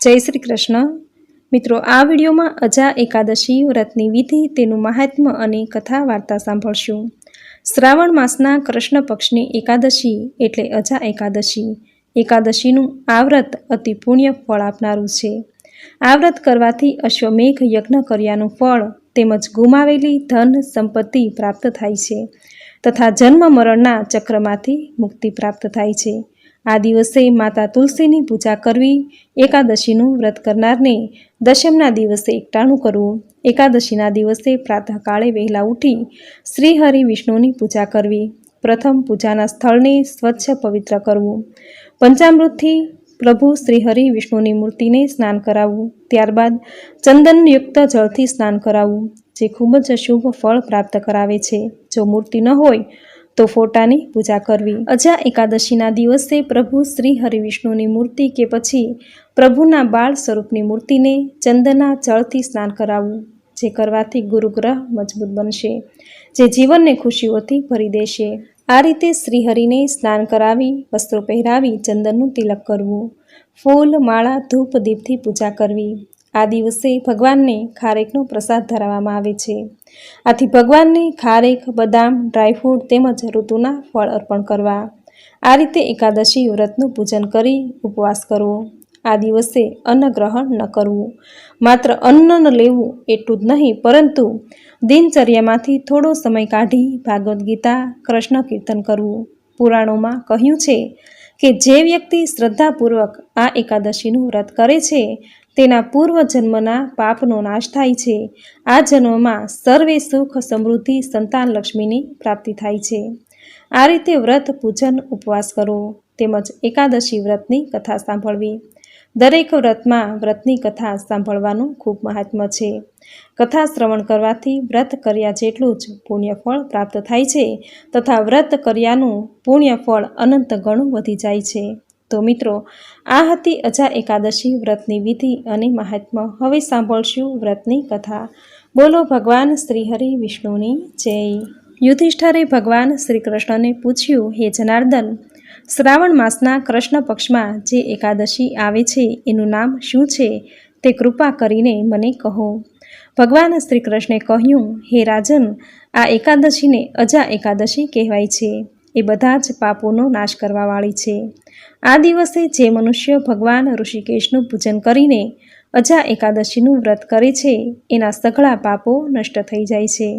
જય શ્રી કૃષ્ણ મિત્રો, આ વિડીયોમાં અજા એકાદશી વ્રતની વિધિ, તેનું મહાત્મ્ય અને કથા વાર્તા સાંભળશું. શ્રાવણ માસના કૃષ્ણ પક્ષની એકાદશી એટલે અજા એકાદશી. એકાદશીનું આ વ્રત અતિ પુણ્ય ફળ આપનારું છે. આ વ્રત કરવાથી અશ્વમેઘ યજ્ઞ કર્યાનું ફળ તેમજ ગુમાવેલી ધન સંપત્તિ પ્રાપ્ત થાય છે તથા જન્મ મરણના ચક્રમાંથી મુક્તિ પ્રાપ્ત થાય છે. આ દિવસે માતા તુલસીની પૂજા કરવી. એકાદશીનું વ્રત કરનારને દશમના દિવસે એકટાણું કરવું. એકાદશીના દિવસે પ્રાતઃકાળે વહેલા ઉઠી શ્રી હરિ વિષ્ણુની પૂજા કરવી. પ્રથમ પૂજાના સ્થળને સ્વચ્છ પવિત્ર કરવું. પંચામૃતથી પ્રભુ શ્રી હરિ વિષ્ણુની મૂર્તિને સ્નાન કરાવવું. ત્યારબાદ ચંદનયુક્ત જળથી સ્નાન કરાવવું, જે ખૂબ જ શુભ ફળ પ્રાપ્ત કરાવે છે. જો મૂર્તિ ન હોય તો ફોટાની પૂજા કરવી. અજા એકાદશીના દિવસે પ્રભુ શ્રી હરિવિષ્ણુની મૂર્તિ કે પછી પ્રભુના બાળ સ્વરૂપની મૂર્તિને ચંદનના જળથી સ્નાન કરાવવું, જે કરવાથી ગુરુગ્રહ મજબૂત બનશે, જે જીવનને ખુશીઓથી ભરી દેશે. આ રીતે શ્રીહરિને સ્નાન કરાવી, વસ્ત્રો પહેરાવી, ચંદનનું તિલક કરવું, ફૂલ, માળા, ધૂપ, દીપથી પૂજા કરવી. આ દિવસે ભગવાનને ખારેકનો પ્રસાદ ધરાવવામાં આવે છે. આથી ભગવાનને ખારેક, બદામ, ડ્રાયફ્રૂટ તેમજ ઋતુના ફળ અર્પણ કરવા. આ રીતે એકાદશી વ્રતનું પૂજન કરી ઉપવાસ કરવો. આ દિવસે અન્ન ગ્રહણ ન કરવું. માત્ર અન્ન ન લેવું એટલું જ નહીં, પરંતુ દિનચર્યામાંથી થોડો સમય કાઢી ભાગવદ્ ગીતા, કૃષ્ણ કીર્તન કરવું. પુરાણોમાં કહ્યું છે કે જે વ્યક્તિ શ્રદ્ધાપૂર્વક આ એકાદશીનું વ્રત કરે છે તેના પૂર્વ જન્મના પાપનો નાશ થાય છે. આ જન્મમાં સર્વે સુખ, સમૃદ્ધિ, સંતાન લક્ષ્મીની પ્રાપ્તિ થાય છે. આ રીતે વ્રત, પૂજન, ઉપવાસ કરવો તેમજ એકાદશી વ્રતની કથા સાંભળવી. દરેક વ્રતમાં વ્રતની કથા સાંભળવાનું ખૂબ મહાત્મ્ય છે. કથા શ્રવણ કરવાથી વ્રત કર્યા જેટલું જ પુણ્ય ફળ પ્રાપ્ત થાય છે તથા વ્રત કર્યાનું પુણ્ય ફળ અનંત ગણું વધી જાય છે. તો મિત્રો, આ હતી અજા એકાદશી વ્રતની વિધિ અને મહાત્મ્ય. હવે સાંભળશું વ્રતની કથા. બોલો ભગવાન શ્રી હરિ વિષ્ણુની જય. યુધિષ્ઠરે ભગવાન શ્રી કૃષ્ણને પૂછ્યું, હે જનાર્દન, શ્રાવણ માસના કૃષ્ણ પક્ષમાં જે એકાદશી આવે છે એનું નામ શું છે તે કૃપા કરીને મને કહો. ભગવાન શ્રી કૃષ્ણે કહ્યું, હે રાજન, આ એકાદશીને અજા એકાદશી કહેવાય છે. એ બધા જ પાપોનો નાશ કરવાવાળી છે. આ દિવસે જે મનુષ્ય ભગવાન ઋષિકેશનું પૂજન કરીને અજા એકાદશીનું વ્રત કરે છે એના સઘળા પાપો નષ્ટ થઈ જાય છે.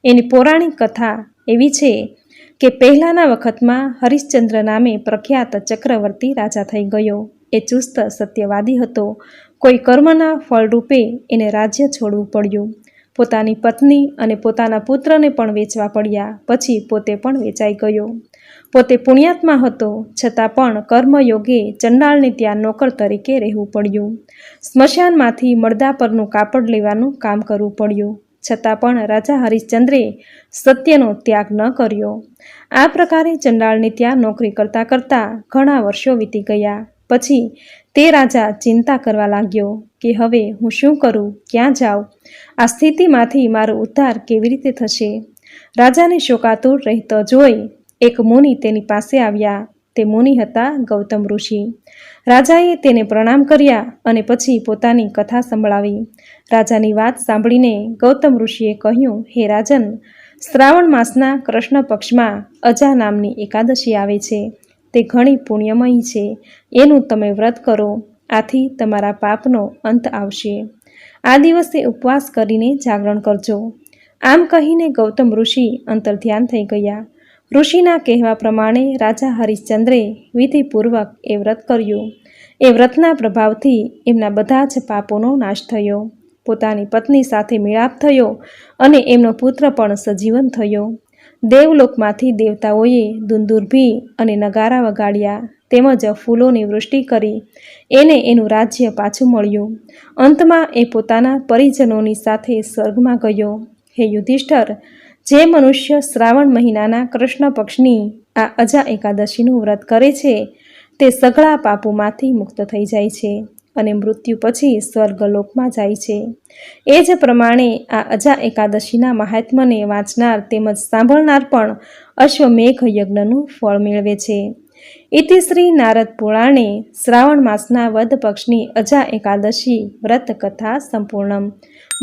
એની પૌરાણિક કથા એવી છે કે પહેલાંના વખતમાં હરિશ્ચંદ્ર નામે પ્રખ્યાત ચક્રવર્તી રાજા થઈ ગયો. એ ચુસ્ત સત્યવાદી હતો. કોઈ કર્મના ફળરૂપે એને રાજ્ય છોડવું પડ્યું. પોતાની પત્ની અને પોતાના પુત્રને પણ વેચવા પડ્યા. પછી પોતે પણ વેચાઈ ગયો. પોતે પુણ્યાત્મા હતો, છતાં પણ કર્મયોગે ચંડાળને ત્યાં નોકર તરીકે રહેવું પડ્યું. સ્મશાનમાંથી મળદા પરનું કાપડ લેવાનું કામ કરવું પડ્યું. છતાં પણ રાજા હરિશ્ચંદ્રે સત્યનો ત્યાગ ન કર્યો. આ પ્રકારે ચંડાળને ત્યાં નોકરી કરતાં કરતાં ઘણા વર્ષો વીતી ગયા. પછી તે રાજા ચિંતા કરવા લાગ્યો કે હવે હું શું કરું, ક્યાં જાઉં? આ સ્થિતિમાંથી મારો ઉદ્ધાર કેવી રીતે થશે? રાજાને શોકાતુર રહેતો જોઈ એક મુનિ તેની પાસે આવ્યા. તે મુનિ હતા ગૌતમ ઋષિ. રાજાએ તેને પ્રણામ કર્યા અને પછી પોતાની કથા સંભળાવી. રાજાની વાત સાંભળીને ગૌતમ ઋષિએ કહ્યું, હે રાજન, શ્રાવણ માસના કૃષ્ણ પક્ષમાં અજા નામની એકાદશી આવે છે. તે ઘણી પુણ્યમયી છે. એનું તમે વ્રત કરો. આથી તમારા પાપનો અંત આવશે. આ દિવસે ઉપવાસ કરીને જાગરણ કરજો. આમ કહીને ગૌતમ ઋષિ અંતર્ધ્યાન થઈ ગયા. ઋષિના કહેવા પ્રમાણે રાજા હરિશ્ચંદ્રે વિધિપૂર્વક એ વ્રત કર્યું. એ વ્રતના પ્રભાવથી એમના બધા જ પાપોનો નાશ થયો. પોતાની પત્ની સાથે મિલાપ થયો અને એમનો પુત્ર પણ સજીવન થયો. દેવલોકમાંથી દેવતાઓએ દુંદુર્ભી અને નગારા વગાડ્યા તેમજ ફૂલોની વૃષ્ટિ કરી. એને એનું રાજ્ય પાછું મળ્યું. અંતમાં એ પોતાના પરિજનોની સાથે સ્વર્ગમાં ગયો. હે યુધિષ્ઠર, જે મનુષ્ય શ્રાવણ મહિનાના કૃષ્ણ પક્ષની આ અજા એકાદશીનું વ્રત કરે છે તે સઘળા પાપોમાંથી મુક્ત થઈ જાય છે અને મૃત્યુ પછી સ્વર્ગલોકમાં જાય છે. એ જ પ્રમાણે આ અજા એકાદશીના મહાત્મ્યને વાંચનાર તેમજ સાંભળનાર પણ અશ્વમેઘ યજ્ઞનું ફળ મેળવે છે. ઇતિશ્રી નારદ પુરાણે શ્રાવણ માસના વદ પક્ષની અજા એકાદશી વ્રત કથા સંપૂર્ણમ.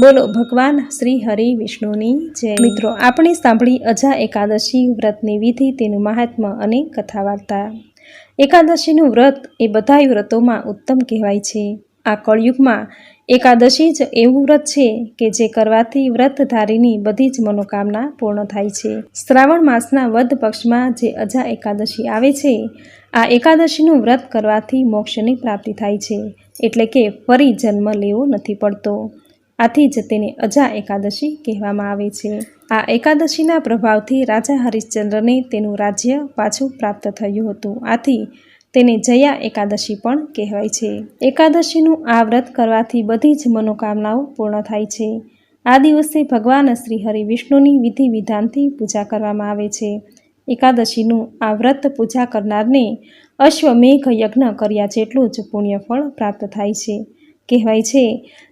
બોલો ભગવાન શ્રી હરિ વિષ્ણુની જય. મિત્રો, આપણે સાંભળી અજા એકાદશી વ્રતની વિધિ, તેનું મહાત્મ્ય અને કથા વાર્તા. એકાદશીનું વ્રત એ બધાય વ્રતોમાં ઉત્તમ કહેવાય છે. આ કળયુગમાં એકાદશી જ એવું વ્રત છે કે જે કરવાથી વ્રતધારીની બધી જ મનોકામના પૂર્ણ થાય છે. શ્રાવણ માસના વદ પક્ષમાં જે અજા એકાદશી આવે છે, આ એકાદશીનું વ્રત કરવાથી મોક્ષની પ્રાપ્તિ થાય છે, એટલે કે ફરી જન્મ લેવો નથી પડતો. આથી જ તેને અજા એકાદશી કહેવામાં આવે છે. આ એકાદશીના પ્રભાવથી રાજા હરિશ્ચંદ્રને તેનું રાજ્ય પાછું પ્રાપ્ત થયું હતું. આથી તેને જયા એકાદશી પણ કહેવાય છે. એકાદશીનું આ વ્રત કરવાથી બધી જ મનોકામનાઓ પૂર્ણ થાય છે. આ દિવસે ભગવાન શ્રી હરિ વિષ્ણુની વિધિ વિધાનથી પૂજા કરવામાં આવે છે. એકાદશીનું આ વ્રત પૂજા કરનારને અશ્વમેઘ યજ્ઞ કર્યા જેટલું જ પુણ્યફળ પ્રાપ્ત થાય છે. કહેવાય છે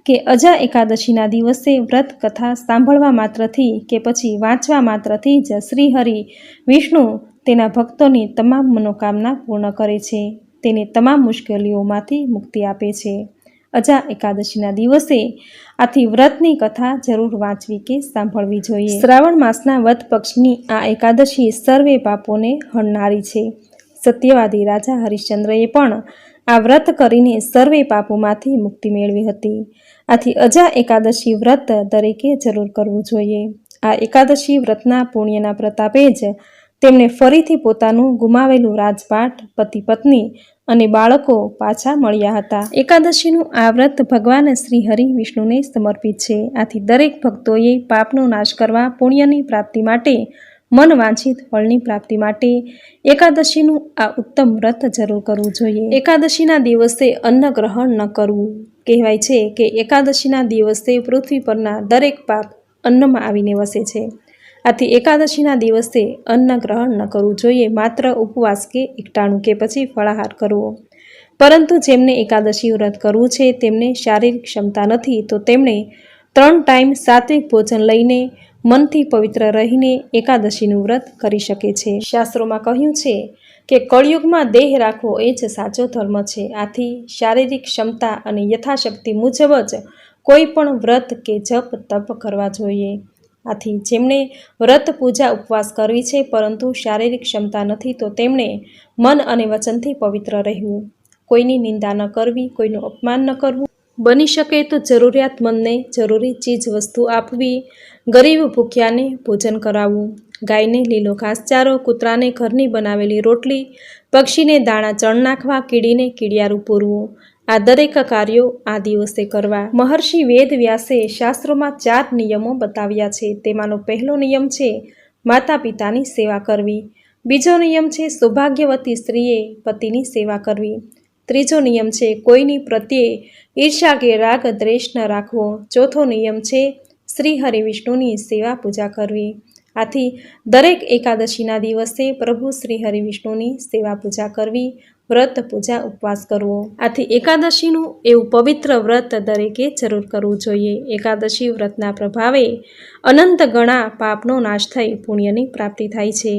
કે અજા એકાદશીના દિવસે વ્રત કથા સાંભળવા માત્રથી કે પછી વાંચવા માત્રથી જ શ્રી હરિ વિષ્ણુ તેના ભક્તોની તમામ મનોકામના પૂર્ણ કરે છે. તેને તમામ મુશ્કેલીઓમાંથી મુક્તિ આપે છે. અજા એકાદશીના દિવસે આથી વ્રતની કથા જરૂર વાંચવી કે સાંભળવી જોઈએ. શ્રાવણ માસના વદ પક્ષની આ એકાદશી સર્વે પાપોને હણનારી છે. સત્યવાદી રાજા હરિશ્ચંદ્રએ પણ આ વ્રત કરીને સર્વે પાપોમાંથી મુક્તિ મેળવી હતી. આથી અજા એકાદશી વ્રત દરેકે જરૂર કરવું જોઈએ. આ એકાદશી વ્રતના પુણ્યના પ્રતાપે જ તેમને ફરીથી પોતાનું ગુમાવેલું રાજપાટ, પતિ પત્ની અને બાળકો પાછા મળ્યા હતા. એકાદશીનું આ વ્રત ભગવાન શ્રી હરિ વિષ્ણુને સમર્પિત છે. આથી દરેક ભક્તોએ પાપનો નાશ કરવા, પુણ્યની પ્રાપ્તિ માટે, મન વાંછિત ફળની પ્રાપ્તિ માટે એકાદશીનું આ ઉત્તમ વ્રત જરૂર કરવું જોઈએ. એકાદશીના દિવસે અન્ન ગ્રહણ ન કરવું. કહેવાય છે કે એકાદશીના દિવસે પૃથ્વી પરના દરેક પાપ અન્નમાં આવીને વસે છે. આથી એકાદશીના દિવસે અન્ન ગ્રહણ ન કરવું જોઈએ. માત્ર ઉપવાસ કે એકટાણું કે પછી ફળાહાર કરવો. પરંતુ જેમને એકાદશી વ્રત કરવું છે, તેમને શારીરિક ક્ષમતા નથી, તો તેમણે 3 ટાઈમ સાત્વિક ભોજન લઈને મનથી પવિત્ર રહીને એકાદશીનું વ્રત કરી શકે છે. શાસ્ત્રોમાં કહ્યું છે કે કળયુગમાં દેહ રાખવો એ જ સાચો ધર્મ છે. આથી શારીરિક ક્ષમતા અને યથાશક્તિ મુજબ જ કોઈ પણ વ્રત કે જપ તપ કરવા જોઈએ. આથી જેમણે વ્રત પૂજા ઉપવાસ કરવી છે પરંતુ શારીરિક ક્ષમતા નથી, તો તેમણે મન અને વચનથી પવિત્ર રહેવું. કોઈની નિંદા ન કરવી, કોઈનું અપમાન ન કરવું, બની શકે તો જરૂરિયાતમંદને જરૂરી ચીજ વસ્તુ આપવી, ગરીબ ભૂખ્યાને ભોજન કરાવવું, ગાયને લીલો ઘાસચારો, કૂતરાને ઘરની બનાવેલી રોટલી, પક્ષીને દાણા ચણ નાખવા, કીડીને કીડિયારું પૂરવું. આ દરેક કાર્યો આ દિવસે કરવા. મહર્ષિ વેદ વ્યાસે શાસ્ત્રોમાં 4 નિયમો બતાવ્યા છે. તેમાંનો પહેલો નિયમ છે માતા પિતાની સેવા કરવી. બીજો નિયમ છે સૌભાગ્યવતી સ્ત્રીએ પતિની સેવા કરવી. ત્રીજો નિયમ છે કોઈની પ્રત્યે ઈર્ષા કે રાગ દ્વેષ ન રાખવો. ચોથો નિયમ છે શ્રી હરિ વિષ્ણુની સેવા પૂજા કરવી. આથી દરેક એકાદશીના દિવસે પ્રભુ શ્રી હરિ વિષ્ણુની સેવા પૂજા કરવી, વ્રત પૂજા ઉપવાસ કરવો. આથી એકાદશીનું એવું પવિત્ર વ્રત દરેકે જરૂર કરવું જોઈએ. એકાદશી વ્રતના પ્રભાવે અનંત ગણા પાપનો નાશ થઈ પુણ્યની પ્રાપ્તિ થાય છે.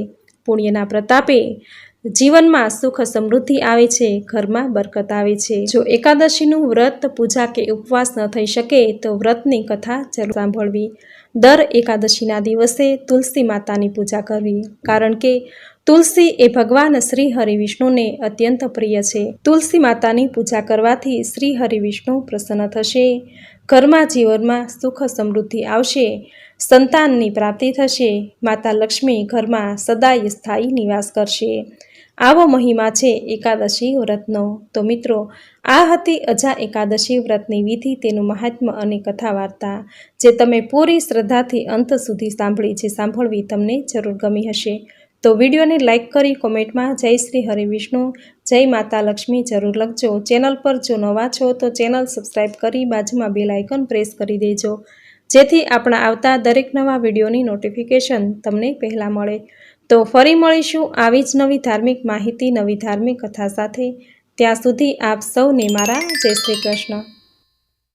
પુણ્યના પ્રતાપે જીવનમાં સુખ સમૃદ્ધિ આવે છે, ઘરમાં બરકત આવે છે. જો એકાદશીનું વ્રત પૂજા કે ઉપવાસ ન થઈ શકે તો વ્રતની કથા જરૂર સાંભળવી. દર એકાદશીના દિવસે તુલસી માતાની પૂજા કરવી, કારણ કે તુલસી એ ભગવાન શ્રી હરિ વિષ્ણુને અત્યંત પ્રિય છે. તુલસી માતાની પૂજા કરવાથી શ્રી હરિ વિષ્ણુ પ્રસન્ન થશે, ઘરમાં જીવનમાં સુખ સમૃદ્ધિ આવશે, સંતાનની પ્રાપ્તિ થશે, માતા લક્ષ્મી ઘરમાં સદાય સ્થાયી નિવાસ કરશે. આવો મહિમા છે એકાદશી વ્રતનો. તો મિત્રો, આ હતી અજા એકાદશી વ્રતની વિધિ, તેનું મહાત્મ્ય અને કથા વાર્તા, જે તમે પૂરી શ્રદ્ધાથી અંત સુધી સાંભળી. જે સાંભળવી તમને જરૂર ગમી હશે. તો વિડીયોને લાઇક કરી કોમેન્ટમાં જય શ્રી હરિ વિષ્ણુ, જય માતા લક્ષ્મી જરૂર લખજો. ચેનલ પર જો નવા છો તો ચેનલ સબસ્ક્રાઈબ કરી બાજુમાં બેલ આઇકન પ્રેસ કરી દેજો, જેથી આપણા આવતા દરેક નવા વિડીયોની નોટિફિકેશન તમને પહેલાં મળે. તો ફરી મળીશું આવી જ નવી ધાર્મિક માહિતી, નવી ધાર્મિક કથા સાથે. ત્યાં સુધી આપ સૌને મારા જય શ્રી કૃષ્ણ.